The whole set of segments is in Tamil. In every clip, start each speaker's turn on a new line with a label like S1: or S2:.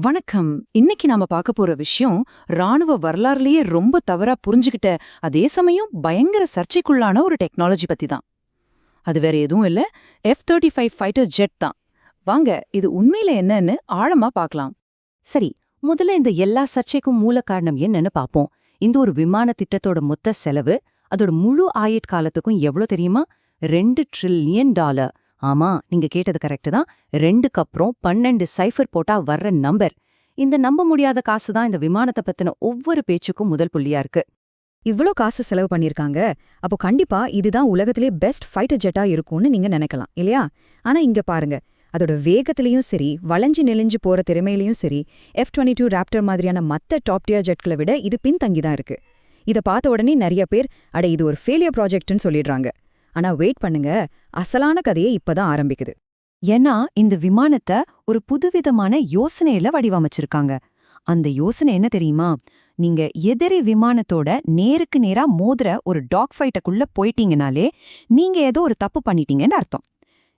S1: வணக்கம். இன்னைக்கு நாம பார்க்க போற விஷயம் ராணுவ வரலாறுலயே ரொம்ப தவறா புரிஞ்சுகிட்ட, அதே சமயம் பயங்கர சர்ச்சைக்குள்ளான ஒரு டெக்னாலஜி பத்தி தான். அது வேற எதுவும் இல்ல, F-35 ஃபைட்டர் ஜெட் தான். வாங்க, இது உண்மையில என்னன்னு ஆழமா பார்க்கலாம்.
S2: சரி, முதல்ல இந்த எல்லா சர்ச்சைக்கும் மூல காரணம் என்னன்னு பாப்போம். இந்த ஒரு விமான திட்டத்தோட மொத்த செலவு, அதோட முழு ஆயுட்காலத்துக்கும் எவ்வளோ தெரியுமா? $2 ட்ரில்லியன். ஆமா, நீங்க கேட்டது கரெக்ட் தான். 2க்கு அப்புறம் 12 சைஃபர் போட்டா வர்ற நம்பர். இந்த நம்ப முடியாத காசு தான் இந்த விமானத்தை பத்தின ஒவ்வொரு பேச்சுக்கும் முதல் புள்ளியா இருக்கு.
S3: இவ்ளோ காசு செலவு பண்ணிருக்காங்க, அப்போ கண்டிப்பா இதுதான் உலகத்திலே பெஸ்ட் ஃபைட்டர் ஜெட்டா இருக்கும்னு நீங்க நினைக்கலாம் இல்லையா? ஆனா இங்க பாருங்க, அதோட வேகத்திலையும் சரி, வளைஞ்சு நெளிஞ்சு போற திறமையிலையும் சரி, F-22 ராப்டர் மாதிரியான மத்த டாப் டியர் ஜெட்களை விட இது பின்தங்கிதான் இருக்கு. இத பார்த்த உடனே நிறைய பேர் அட இது ஒரு ஃபெயிலியர் ப்ராஜெக்ட்னு சொல்லிடுறாங்க. ஆனா வெயிட் பண்ணுங்க, அசலான கதையே இப்பதான் ஆரம்பிக்குது.
S2: ஏன்னா இந்த விமானத்தை ஒரு புதுவிதமான யோசனையில வடிவமைச்சிருக்காங்க. அந்த யோசனை என்ன தெரியுமா? நீங்க எதிரி விமானத்தோட நேருக்கு நேரா மோதுற ஒரு டாக் ஃபைட்டுக்குள்ள போயிட்டீங்கனாலே நீங்க ஏதோ ஒரு தப்பு பண்ணிட்டீங்கன்னு அர்த்தம்.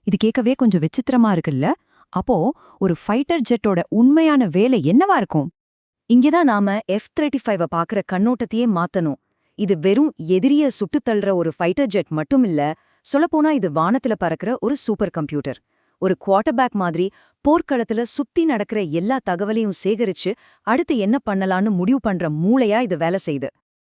S2: இது கேட்கவே கொஞ்சம் விசித்திரமா இருக்குல்ல? அப்போ ஒரு ஃபைட்டர் ஜெட்டோட உண்மையான வேலை என்னவா இருக்கும்? இங்கதான் நாம F-35 பாக்குற கண்ணோட்டத்தையே மாத்தணும். இது வெறும் எதிரிய சுட்டுத் தள்ளுற ஒரு ஃபைட்டர் ஜெட் மட்டும் இல்ல, சொல்லப்போனா இது வானத்துல பறக்கிற ஒரு சூப்பர் கம்ப்யூட்டர். ஒரு குவார்ட்டர்பேக் மாதிரி போர்க்களத்துல சுத்தி நடக்கிற எல்லா தகவலையும் சேகரிச்சு அடுத்து என்ன பண்ணலான்னு முடிவு பண்ற மூளையா இது வேலை செய்யுது.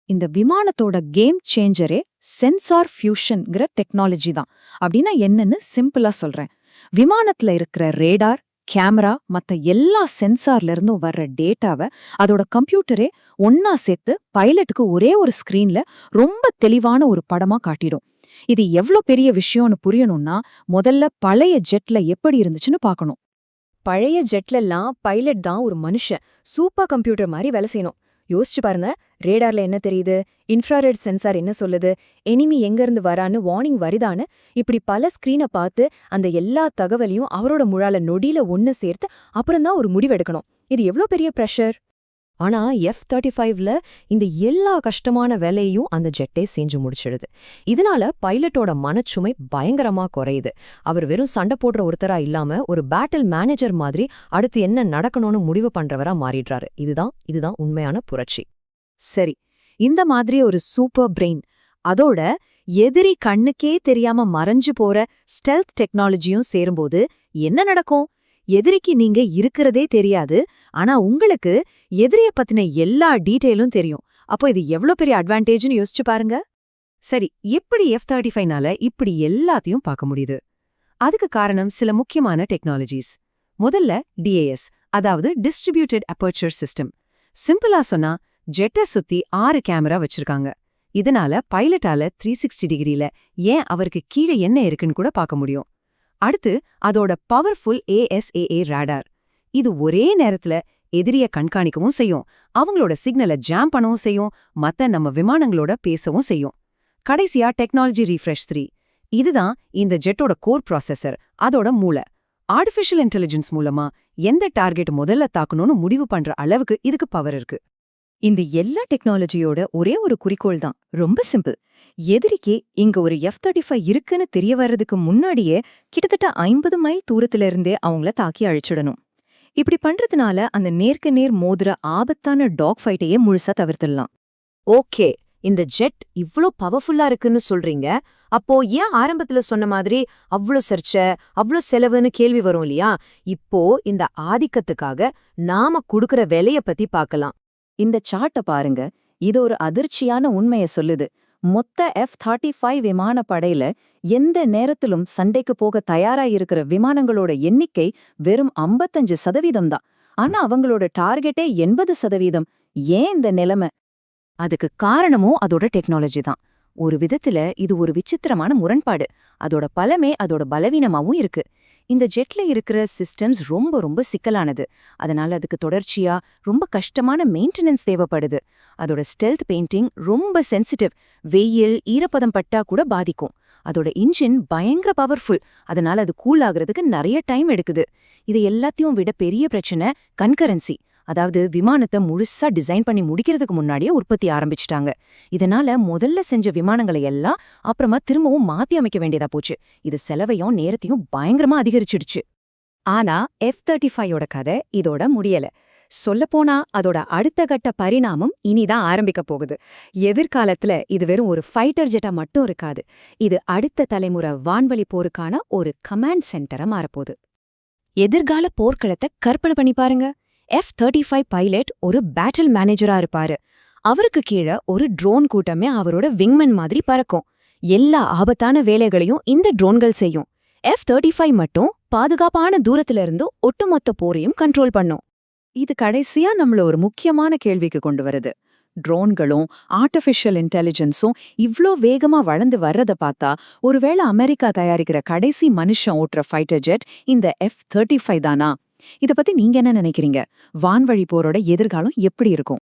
S1: இந்த விமானத்தோட கேம் சேஞ்சரே சென்சார் ஃபியூஷன்ங்கிற டெக்னாலஜி தான். அப்படின்னா என்னன்னு சிம்பிளா சொல்றேன். விமானத்துல இருக்கிற ரேடார், கேமரா, மத்த எல்லா சென்சார்ல இருந்தும் வர்ற டேட்டாவை அதோட கம்ப்யூட்டரே ஒன்னா சேர்த்து பைலட்டுக்கு ஒரே ஒரு ஸ்கிரீன்ல ரொம்ப தெளிவான ஒரு படமா காட்டிடும். இது எவ்ளோ பெரிய விஷயம்னு புரியணும்னா முதல்ல பழைய ஜெட்ல எப்படி இருந்துச்சுன்னு பார்க்கணும்.
S2: பழைய ஜெட்லெல்லாம் பைலட் தான் ஒரு மனுஷன், சூப்பர் கம்ப்யூட்டர் மாதிரி வேலை செய்யணும். யோசிச்சு பாருங்க, ரேடார்ல என்ன தெரியுது, இன்ஃப்ராரெட் சென்சார் என்ன சொல்லுது, எனிமி எங்கிருந்து வரான்னு வார்னிங் வருதான்னு, இப்படி பல ஸ்கிரீனை பார்த்து அந்த எல்லா தகவலையும் அவரோட முழால நொடியில ஒன்னு சேர்த்து அப்புறம்தான் ஒரு முடிவெடுக்கணும். இது எவ்வளோ பெரிய ப்ரெஷர்! ஆனா F-35ல இந்த எல்லா கஷ்டமான வேலையையும் அந்த ஜெட்டே செஞ்சு முடிச்சிடுது. இதனால பைலட்டோட மனச்சுமை பயங்கரமா குறையுது. அவர் வெறும் சண்டை போடுற ஒருத்தரா இல்லாம ஒரு பேட்டில் மேனேஜர் மாதிரி அடுத்து என்ன நடக்கணும்னு முடிவு பண்றவரா மாறிடுறாரு. இதுதான் உண்மையான புரட்சி.
S1: சரி, இந்த மாதிரி ஒரு சூப்பர் பிரெயின், அதோட எதிரி கண்ணுக்கே தெரியாம மறைஞ்சு போற ஸ்டெல்த் டெக்னாலஜியும் சேரும்போது என்ன நடக்கும்? எதிரிக்கு நீங்க இருக்கிறதே தெரியாது, ஆனா உங்களுக்கு எதிரிய பத்தின எல்லா டீட்டெயிலும் தெரியும். அப்போ இது எவ்வளவு பெரிய அட்வான்டேஜ்னு யோசிச்சு பாருங்க.
S2: சரி, எப்படி F-35னால இப்படி எல்லாத்தையும் பார்க்க முடியுது? அதுக்கு காரணம் சில முக்கியமான டெக்னாலஜிஸ். முதல்ல DAS, அதாவது டிஸ்ட்ரிபியூட்டட் அப்பர்ச்சர் சிஸ்டம். சிம்பிளா சொன்னா, ஜெட்டை சுத்தி 6 கேமரா வச்சிருக்காங்க. இதனால பைலட்டால 360 டிகிரில ஏன் அவருக்கு கீழே என்ன இருக்குன்னு கூட பார்க்க முடியும். அடுத்து அதோட பவர்ஃபுல் ASAA ரேடார். இது ஒரே நேரத்துல எதிரிய கண்காணிக்கவும் செய்யும், அவங்களோட சிக்னலை ஜாம் பண்ணவும் செய்யும், மத்த நம்ம விமானங்களோட பேசவும் செய்யும். கடைசியா டெக்னாலஜி ரீஃப்ரெஷ் 3. இதுதான் இந்த ஜெட்டோட கோர் ப்ராசஸர், அதோட மூளை. ஆர்டிஃபிஷியல் இன்டெலிஜென்ஸ் மூலமா எந்த டார்கெட் முதல்ல தாக்கணும்னு முடிவு பண்ற அளவுக்கு இதுக்கு பவர் இருக்கு.
S1: இந்த எல்லா டெக்னாலஜியோட ஒரே ஒரு குறிக்கோள் தான், ரொம்ப சிம்பிள். எதிரிக்கு இங்க ஒரு F-35 இருக்குன்னு தெரிய வர்றதுக்கு முன்னாடியே கிட்டத்தட்ட 50 மைல் தூரத்துல இருந்தே அவங்கள தாக்கி அழிச்சிடணும். இப்படி பண்றதுனால அந்த நேருக்கு நேர் மோதுற ஆபத்தான டாக் ஃபைட்டையே முழுசா தவிர்த்துடலாம்.
S2: ஓகே, இந்த ஜெட் இவ்ளோ பவர்ஃபுல்லா இருக்குன்னு சொல்றீங்க. அப்போ ஏன் ஆரம்பத்துல சொன்ன மாதிரி அவ்ளோ சர்ச்சை, அவ்ளோ செலவுன்னு கேள்வி வரும் இல்லையா? இப்போ இந்த ஆதிக்கத்துக்காக நாம குடுக்கற விலைய பத்தி பார்க்கலாம்.
S1: இந்த சார்ட்ட பாருங்க, இது ஒரு அதிர்ச்சியான உண்மையை சொல்லுது. மொத்த F-35 விமான படையில எந்த நேரத்திலும் சண்டைக்கு போக தயாரா இருக்கிற விமானங்களோட எண்ணிக்கை வெறும் 55% தான். ஆனா அவங்களோட டார்கெட்டே 80%. ஏன் இந்த நிலைமை?
S2: அதுக்கு காரணமும் அதோட டெக்னாலஜி தான். ஒரு விதத்துல இது ஒரு விசித்திரமான முரண்பாடு. அதோட பலமே அதோட பலவீனமாவும் இருக்கு. இந்த ஜெட்ல இருக்கிற சிஸ்டம்ஸ் ரொம்ப ரொம்ப சிக்கலானது. அதனால அதுக்கு தொடர்ச்சியா ரொம்ப கஷ்டமான மெயின்டெனன்ஸ் தேவைப்படுது. அதோட ஸ்டெல்த் பெயிண்டிங் ரொம்ப சென்சிட்டிவ், வெயில் ஈரப்பதம் பட்டா கூட பாதிக்கும். அதோட இன்ஜின் பயங்கர பவர்ஃபுல், அதனால அது கூல் ஆகுறதுக்கு நிறைய டைம் எடுக்குது. இது எல்லாத்தையும் விட பெரிய பிரச்சனை கன்கரன்சி. அதாவது விமானத்தை முழுசா டிசைன் பண்ணி முடிக்கிறதுக்கு முன்னாடியே உற்பத்தி ஆரம்பிச்சிட்டாங்க. இதனால முதல்ல செஞ்ச விமானங்களை எல்லாம் அப்புறமா திரும்பவும் மாத்தி அமைக்க வேண்டியதா போச்சு. இது செலவையும் நேரத்தையும் பயங்கரமா அதிகரிச்சிடுச்சு. ஆனா F-35யோட கதை இதோட முடியல. சொல்லப்போனா அதோட அடுத்த கட்ட பரிணாமம் இனிதான் ஆரம்பிக்க போகுது. எதிர்காலத்துல இது வெறும் ஒரு ஃபைட்டர் ஜெட்டா மட்டும் இருக்காது. இது அடுத்த தலைமுறை வான்வழி போருக்கான ஒரு கமாண்ட் சென்டரா மாறப்போகுது.
S1: எதிர்கால போர்க்களத்தை கற்பனை பண்ணி பாருங்க. F-35 பைலட் ஒரு பேட்டில் மேனேஜரா இருப்பாரு. அவருக்கு கீழே ஒரு ட்ரோன் கூட்டமே அவரோட விங்மன் மாதிரி பறக்கும். எல்லா ஆபத்தான வேலைகளையும் இந்த ட்ரோன்கள் செய்யும். F-35 மட்டும் பாதுகாப்பான தூரத்துல இருந்து ஒட்டுமொத்த போரையும் கண்ட்ரோல் பண்ணும். இது கடைசியா நம்மள ஒரு முக்கியமான கேள்விக்கு கொண்டு வருது. ட்ரோன்களும் ஆர்டிஃபிஷியல் இன்டெலிஜென்ஸும் இவ்ளோ வேகமா வளர்ந்து வர்றத பார்த்தா, ஒருவேளை அமெரிக்கா தயாரிக்கிற கடைசி மனுஷன் ஓட்டுற ஃபைட்டர் ஜெட் இந்த F-35 தானா? இத பத்தி நீங்க என்ன நினைக்கிறீங்க? வான்வழி போரோட எதிர்காலம் எப்படி இருக்கும்?